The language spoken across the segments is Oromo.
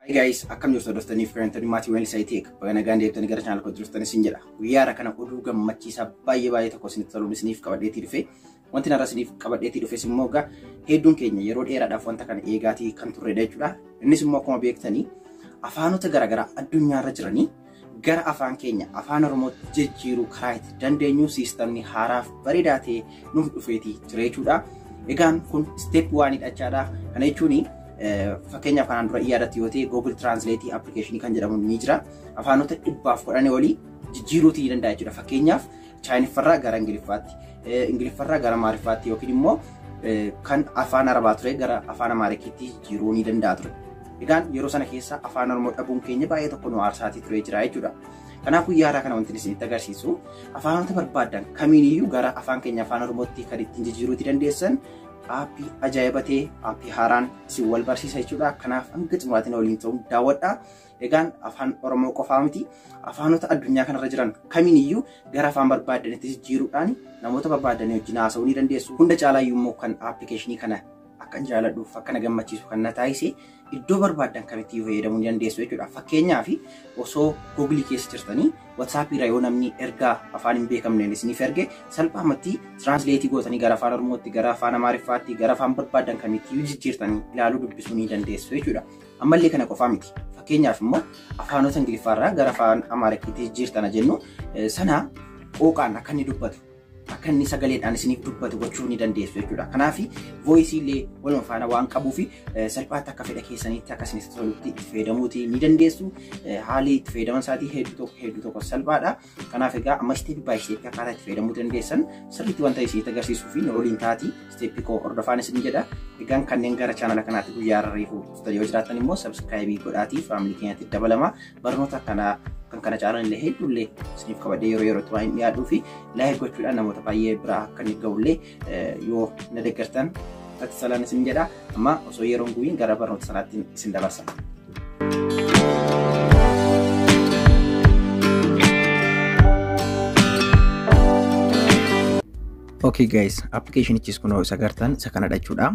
Hi guys, akkam jirtu hordoftoonni fi firoottan maatii Wellness IT baga nagaan deebitanii gara channel kootti dhuftanii isin jedha. Guyyaa kana oduu gammachiisaa baay'ee tokko isinitti toluun isiniif qabadheetii dhufe. Wanti narra isiniif qabadheetii dhufes immoo hedduun keenya yeroo dheeraadhaaf wanta kana eegaatii kan turredha jechuudha. Innis immoo akkuma beektanii afaanota garaagaraa addunyaarra jiranii gara afaan keenya afaan Oromootti jijjiiruu karaa itti dandeenyu siistamni haaraaf bareedaa ta'e nuuf dhufeetii jira jechuudha. Egaan kun step 1 dhachaadha. Kana jechuun fakkeenyaaf kanaan dura yaadatti yoo ta'e Google Translate application kan jedhamu ni jira. Afaanota 110 olii jijjiiruutii danda'a jechuudha. Fakkeenyaaf Chaayiniffarraa gara Ingiliffaatti, Ingiliffarraa gara Amaariffaatti yookiin immoo kan afaan Arabaa ture gara afaan Amaarikiitti jijjiiruu ni danda'a ture. Egaan yeroo sana keessa afaan Oromoo dhabuun keenya baay'ee tokko nu aarsaatii ture jira jechuudha. Kanaaf guyyaa kana wanti isinitti agarsiisu afaanota barbaadan kamiiniyyuu gara afaan keenya afaan Oromootti kan ittiin jijjiiruutii dandeessan aappii ajaa'iba ta'e aappii haaraan isin wal barsiisa jechuudha. Kanaaf hanga xumuraatiin waliin ta'uun daawwadhaa. Egaan afaan Oromoo qofaa miti afaanota addunyaa kanarra jiran kamiiniyyuu gara afaan barbaadanitti jijjiiruudhaan namoota barbaadanii wajjin haasa'uu ni dandeessu. Hunda caalaayyuu immoo kan appilikeeshinii kana akkan jaaladhuuf akka na gammachiisu kan na taasise iddoo barbaadan kamitti fayyadamuu ni dandeessu jechuudha. Fakkeenyaaf osoo Google keessa jirtanii WhatsApp irra yoo namni ergaa afaan hin beekamneen isiniif erge salphaamatti translate gootanii gara afaan Oromootti, gara afaan Amaariffaatti, gara afaan barbaadan kamitti jijjiirtanii ilaaluu dubbisuu ni dandeessu jechuudha. Ammallee kana qofaa miti. Fakkeenyaaf immoo afaanota Ingiliffaarraa gara afaan Amaarikiitti jijjiirtana jennu sana qooqaan akka inni dubbatu akka inni sagaleedhaan isiniif dubbatu gochuu ni dandeessu jechuudha. Kanaaf voice illee waluma faana waan qabuuf salphaatti akka fedha keessaniitti akka isinitti tolutti itti fayyadamuutii ni dandeessu. Haalli itti fayyadaman isaatii hedduu tokko salphaadha. Kanaaf egaa amma step by step akkaataa itti fayyadamuu dandeessan sirriitti wanta isinitti agarsiisuu fi waliin taatii step koo hordofaan isin jedha. Egaan kanneen gara chaanala kanaatti guyyaa irriifuu dhuftanii yoo jiraatan immoo subscribe godhaatii faamilii keenyatti dabalama. Barnoota kana kan caalanillee hedduullee isiniif qabadhee yerootti waan dhiyaadhuu fi laayik gochuudhaan namoota baay'ee biraa akka inni ga'ullee yoo na deeggartan tatti salaan isin jedha. Amma osoo yeroon gubiin gara barnoota sanaatti isin dabarsa. Okay guys, application ichis kuno isa gartan isa kana dhachuudha.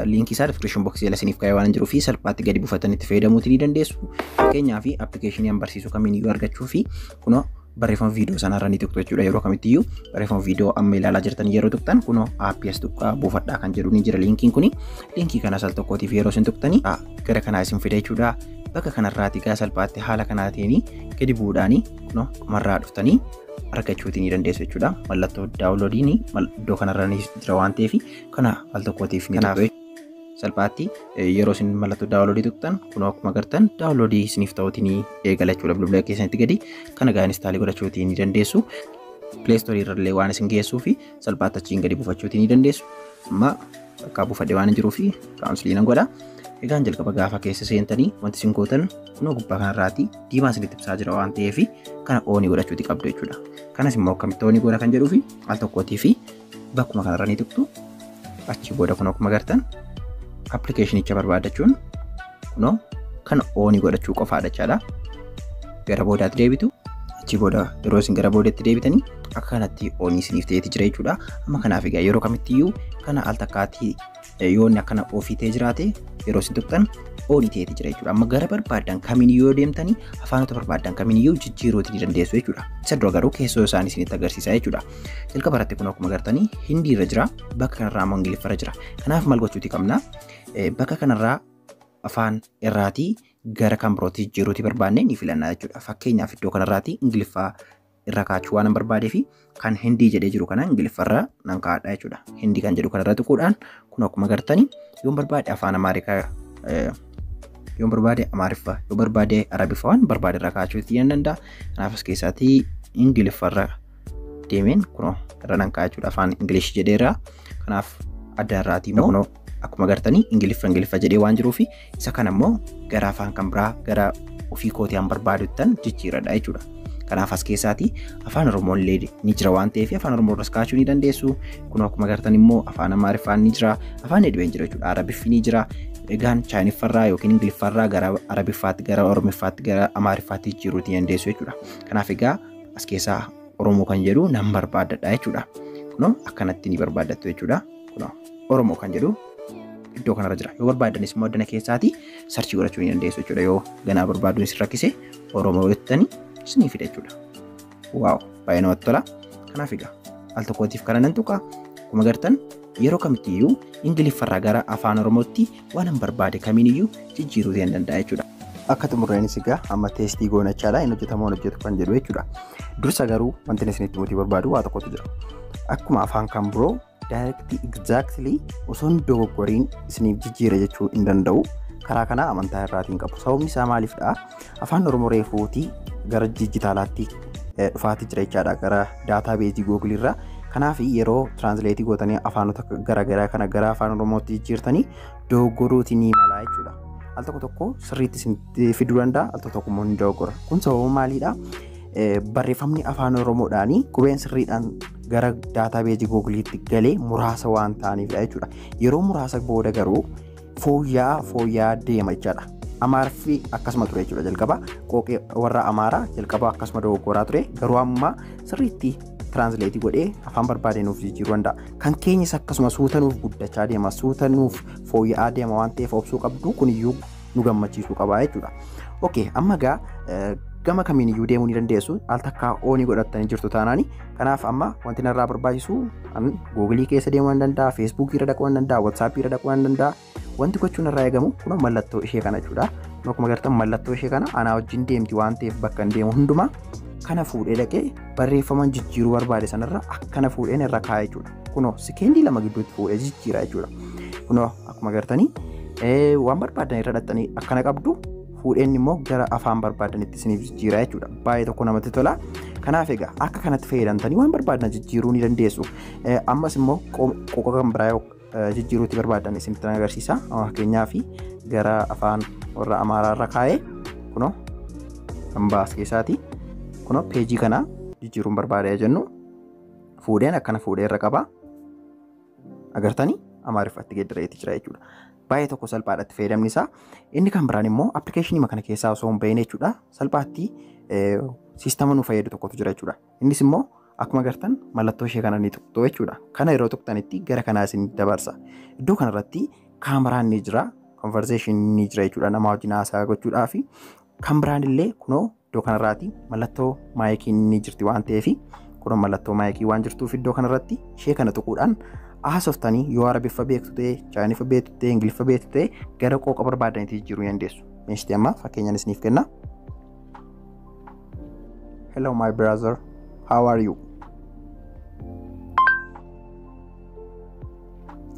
Link isaa description box jala isiniif kaa'ee waan jiruuf salphaatti gadi buufatanii itti fayyadamuutii ni dandeessu. Fakkeenyaaf application yan barsiisu kamiiniyyuu argachuu fi kuno barreeffama viidiyoo sanarra ni tuqxu jechuudha. Yeroo kamittiyyuu barreeffama viidiyoo amma ilaalaa jirtan yeroo tuqxan kuno aappii as tuqaa buufadhaa kan jedhu ni jira linkiin kuni. Linkii kana sal tokkootiif yeroo isin tuqxanii gara kanaa isin fida jechuudha. Bakka kanarraati gaa salphaatti haala kanaatiin gadi bu'uudhaani kuno marraa dhuftanii argachuutii ni dandeessu jechuudha. Mallattoo daawunloodiin iddoo kanarra ni jira waan ta'eef kana al tokkootiif ni ta'u. Salphaatti yeroo isin mallattoo daawunloodii tuqxan kunoo akkuma agartan daawunloodii isiniif ta'uutii ni eegala jechuudha. Bilbila keessanitti gadi kana gaa instaalii godhachuutii ni dandeessu. Play Store irrallee waan isin geessuu fi salphaatti achiin gadi buufachuutii ni dandeessu. Amma bakka buufadhee waan jiruu fi kaawunsiliin godha. Egaan jalqaba gaafa keessa seentanii wanti isin gootan kunoo gubbaa kanarraati diimaa isinitti ibsaa jira waan ta'eef kana oonii godhachuutii qabdu jechuudha. Kanas immoo akkamitti oonii godha kan jedhuu fi al tokkootii fi bakkuma kanarra ni tuqxu. Achi booda kunoo akkuma agartan appilikeeshinicha barbaadachuun kunoo kana oonii godhachuu qofaadha jechaadha. Gara boodaatti deebitu. Achi booda yeroo isin gara boodaatti deebitanii akka kanatti oonii isiniif ta'eeti jira jechuudha. Amma kanaaf egaa yeroo kamittiyyuu kana al takkaatti yoonni akkana ofii ta'ee jiraate yeroo isin tuqxan oonii ta'eeti jira jechuudha. Amma gara barbaadan kamiiniyyuu deemtanii afaanota barbaadan kamiiniyyuu jijjiiruutii ni dandeessu jechuudha. Isa dura garuu keessoo isaanii isinitti agarsiisa jechuudha. Jalqaba irratti kun akkuma agartanii Hindii irra jira, bakka kanarraa immoo Ingiliffarra jira. Kanaaf maal gochuutii qabna? Bakka kanarraa afaan irraatii gara kan birootti jijjiiruutii barbaanne ni filanna jechuudha. Fakkeenyaaf iddoo kanarraatii Ingiliffaa irra kaachuu waan barbaadee fi kan Hindii jedhee jiru kana Ingiliffarra nan kaa'adha jechuudha. Hindii kan jedhu kanarra tuquudhaan kun akkuma agartanii yoo barbaade afaan Amaarikaa yoo barbaade Amaariffaa yoo barbaade Arabiffaa waan barbaade irra kaa'achuutii ni danda'a. Kanaaf as keessaatii Ingiliffarra deemeen kunoo irra nan kaa'a jechuudha. Afaan Ingilish jedheera. Kanaaf adda irraatii immoo akkuma agartanii Ingiliffa jedhee waan jiruuf isa kana immoo gara afaan kan biraa gara ofii kootii an barbaaduttan jijjiiradha jechuudha. Kanaaf as keessaatii afaan Oromoo illee ni jira waan ta'eef afaan Oromoo irras kaa'achuu ni dandeessu. Kun akkuma agartan immoo afaan Amaariffaan ni jira, afaan hedduun jira jechuudha. Arabiffi ni jira. Egaan Chaayiniffarraa yookiin Ingiliffarraa gara Arabiffaatti, gara Oromiffaatti, gara Amaariffaatti jijjiiruutii ni dandeessu jechuudha. Kanaaf egaa as keessaa Oromoo kan jedhu nan barbaadadha jechuudha. Kunoo akkanatti ni barbaaddattu jechuudha. Kunoo Oromoo kan jedhu iddoo kanarra jira. Yoo barbaadanis immoo addana keessaati sarchii godhachuu ni dandeessu jechuudha. Yoo ganaa barbaaduun isin rakkise Oromoo jettanii isinii fida jechuudha. Waaw baay'ee namatti tola. Kanaaf egaa al tokkootiif kana nan tuqa. Akkuma agartan yeroo kamittiyyuu Ingiliffarraa gara afaan Oromootti waan barbaade kamiiniyyuu jijjiiruu ni danda'a jechuudha. Akka xumurreenis egaa amma teestii goonachaadha hin hojjetamoo hojjetu kan jedhu jechuudha. Dursa garuu wanti isinitti mutii barbaadu waa tokkotu jira. Akkuma afaan kan biroo exactly osoo hin dogoggoriin isiniif jijjiira jechuu hin danda'u. Karaa kana amantaa irraatiin qabu. Sababni isaa maaliifdha? Afaan Oromoo reefuutii gara dijitaalaatti dhufaatii jira jechaadha. Gara daataabeezii Google irraa. Kanaaf yeroo translateii gootanii afaanota garaagaraa kana gara afaan Oromootti jijjiirtanii dogoggoruutii ni mala jechuudha. Al tokko sirriitti isin fiduu danda'a, al tokko immoo ni dogoggora. Kun sababa maaliidha? Barreeffamni afaan Oromoodhaanii qubeen sirriidhaan gara daataabeezii Googleetti galee muraasa waan ta'aniifidha jechuudha. Yeroo muraasa booda garuu fooyya'aa deema jechaadha. Amaarfi akkasuma ture jechuudha jalqaba. Qooqee warra Amaaraa jalqaba akkasuma dogoggoraa ture. Garuu amma sirriitti translateii godhee afaan barbaadenuuf jijjiiruu danda'a. Kan keenyas akkasuma suutanuuf guddachaa deema, suutanuuf fooyya'aa deema waan ta'eef obsuu qabdu kuniyyuu nu gammachiisuu qaba jechuudha. Okay, amma egaa gama kamiiniyyuu deemuu ni dandeessu. Al takkaa oonii godhattanii jirtu taanaani. Kanaaf amma wanti narraa barbaachisu Google keessa deemuu ni danda'a, Facebook irra dhaquu ni danda'a, WhatsApp irra dhaquu ni danda'a. Wanti gochuun irraa eegamu kun mallattoo ishee kana jechuudha. Akkuma agartan mallattoo ishee kana anaa wajjin deemti waan ta'eef bakka hin deemu hundumaa kana fuudhee dhaqee barreeffaman jijjiiruu barbaade sanarra akkana fuudheen irra kaa'ee jechuudha. Kunoo sekeendii 2 gidduutti fuudhee jijjiira jechuudha. Kunoo akkuma agartanii waan barbaadan irra dhaxxanii akkana qabdu fuudheen immoo gara afaan barbaadanitti isiniif jijjiira jechuudha. Baay'ee tokko namatti tola. Kanaaf egaa akka kanatti fayyadamtanii waan barbaadan jijjiiruu ni dandeessu. Ammas immoo qoqa kan biraa jijjiiruutti barbaadan isinitti agarsiisa. Fakkeenyaaf gara afaan warra Amaaraarra kaa'ee kunoo kan baas keessaati. Kunoo peejii kana jijjiiruun barbaada jennu fuudheen akkana fuudhee irra qaba. Agartanii Amaariffatti geeddareetii jira jechuudha. Baay'ee tokko salphaadhaatti fayyadamni isaa. Inni kan biraan immoo appilikeeshinii kana keessaa osoo hin bahin jechuudha. Salphaatti siistama nu fayyadu tokkotu jira jechuudha. Innis immoo akkuma agartan mallattoo ishee kana ni tuqxu jechuudha. Kana yeroo tuqxanitti gara kanaa isin dabarsa. Iddoo kanarratti kaameraan ni jira, conversation ni jira jechuudha. Nama wajjin haasaa gochuudhaaf. Kan biraan illee kunoo iddoo kanarraati mallattoo maayikii ni jirti waan ta'eef kunoo mallattoo maayikii waan jirtuuf iddoo kanarratti ishee kana tuquudhaan haasoftanii yoo Arabiffa beektu ta'e, Chaayiniffa beektu ta'e, Ingiliffa beektu ta'e gara qooqa barbaadaniitti jijjiiruu ni dandeessu. Meeshti amma fakkeenyaan isiniif kenna. Hello my brother, how are you?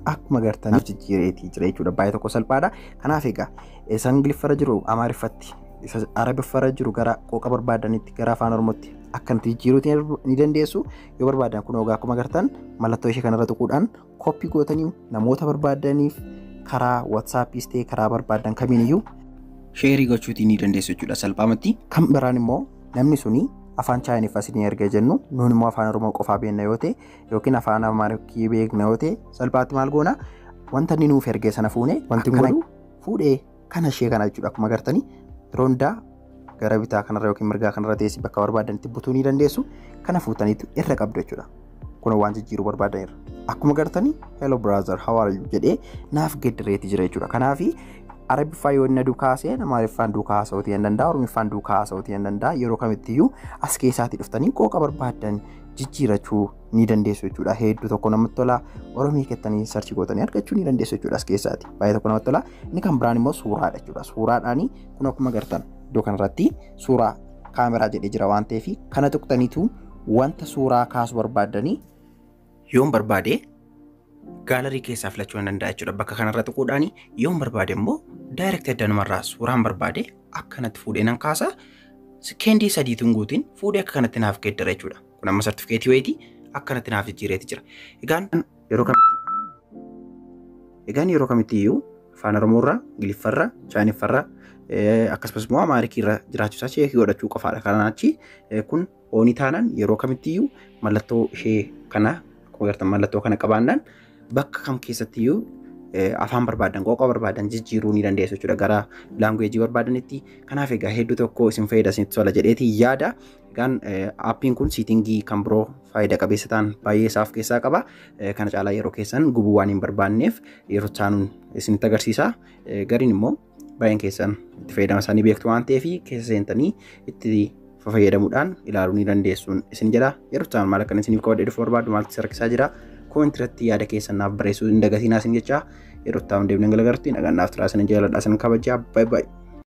Akkuma agartaniif jijjiireetii jira jechuudha. Baay'ee tokko salphaadha. Kanaaf egaa isa Ingiliffarra jiru Amaariffatti, isa Arabiffarra jiru gara qooqa barbaadaniitti gara afaan Oromootti akkanatti jijjiiruu ni dandeessu. Yoo barbaadan kun ogaa akkuma agartan mallattoo ishee kanarra tuquudhaan koppii gootanii namoota barbaadaniif karaa WhatsAppis ta'e karaa barbaadan kamiiniyyuu sheerii gochuutii ni dandeessu jechuudha salphaamatti. Kan biraan immoo namni suni afaan Chaayiniffaa isin erga jennu nuun immoo afaan Oromoo qofaa beekna yoo ta'e yookiin afaan Amaariffaa beekna yoo ta'e salphaatti maal goona wanta inni nuuf ergee sana fuune wanti kun fuudhee kana ishee kana jechuudha. Akkuma agartanii yeroo hundaa gara bitaa kanarra yookiin mirgaa kanarra teessi bakka barbaadanitti butuu ni dandeessu. Kana fuutaniitu irra qabdu jechuudha. Kun waan jijjiiruu barbaadaniirra. Akkuma agartanii hello brother how are you jedhee naaf geeddareetii jira jechuudha. Kanaafi Arabiffaa yoo inni duukaa haasa'e Amaariffaan duukaa haasa'uutii hin danda'a, Oromiffaan duukaa haasa'uutii hin danda'a. Yeroo kamittiyyuu as keessaatti dhuftanii qooqa barbaadan jijjiirachuu ni dandeessu jechuudha. Hedduu tokko namatti tola. Oromii keettanii sarchi gootanii argachuu ni dandeessu jechuudha as keessaatti. Baay'ee tokko namatti tola. Inni kan biraan immoo suuraadha jechuudha. Suuraadhaanii kun akkuma agartan iddoo kanarratti suuraa kaameraa jedhee jira waan ta'eef kana tuqxaniitu wanta suuraa kaasuu barbaadanii yoon barbaade gaalarii keessaa filachuu ni danda'a jechuudha. Bakka kanarra tuquudhaani yoon barbaade immoo daayirektii addanumarraa suuraan barbaade akkanatti fuudhee nan kaasa sekeendii 3 guutiin fuudhee akka kanatti naaf geeddara jechuudha. Kun amma sartifikeetii wayitii akkanatti naaf jijjiireeti jira. Egaan yeroo kamitti afaan Oromoorraa, Ingiliffarraa, Chaayiniffarraa akkasumas immoo Amaarikiirra jiraachuu isaa cheekii godhachuu qofaadha. Kanaachi kun oonii taanaan yeroo kamittiyyuu mallattoo ishee kana akkuma agartan mallattoo kana qabaannaan bakka kam keessattiyyuu afaan barbaadan qooqa barbaadan jijjiiruu ni dandeessu jechuudha gara laanguweejii barbaadanitti. Kanaaf egaa hedduu tokko isin fayyada isinitti tola jedheetii yaada. Egaan aappiin kun siitingii kan biroo faayidaa qabeessa ta'an baay'ee isaaf keessaa qaba. Kana caalaa yeroo keessan gubuu waan hin barbaanneef yeroo isaanuun isinitti agarsiisa. Gariin immoo baay'een keessan itti fayyadama isaanii beektu waan ta'eef keessa seentanii itti fayyadamuudhaan ilaaluu ni dandeessuun isin jedha. Yeroo isaan maal akka isiniif qabadhee dhufu barbaadu maaltu isin rakkisaa jira? Koomentii irratti yaada keessan naaf barreessuu hin dagatinaa isin jecha. Yeroo itti deemnee galagartuun nagaan naaf turaa isin jaaladha isin kabajaa. Bye bye.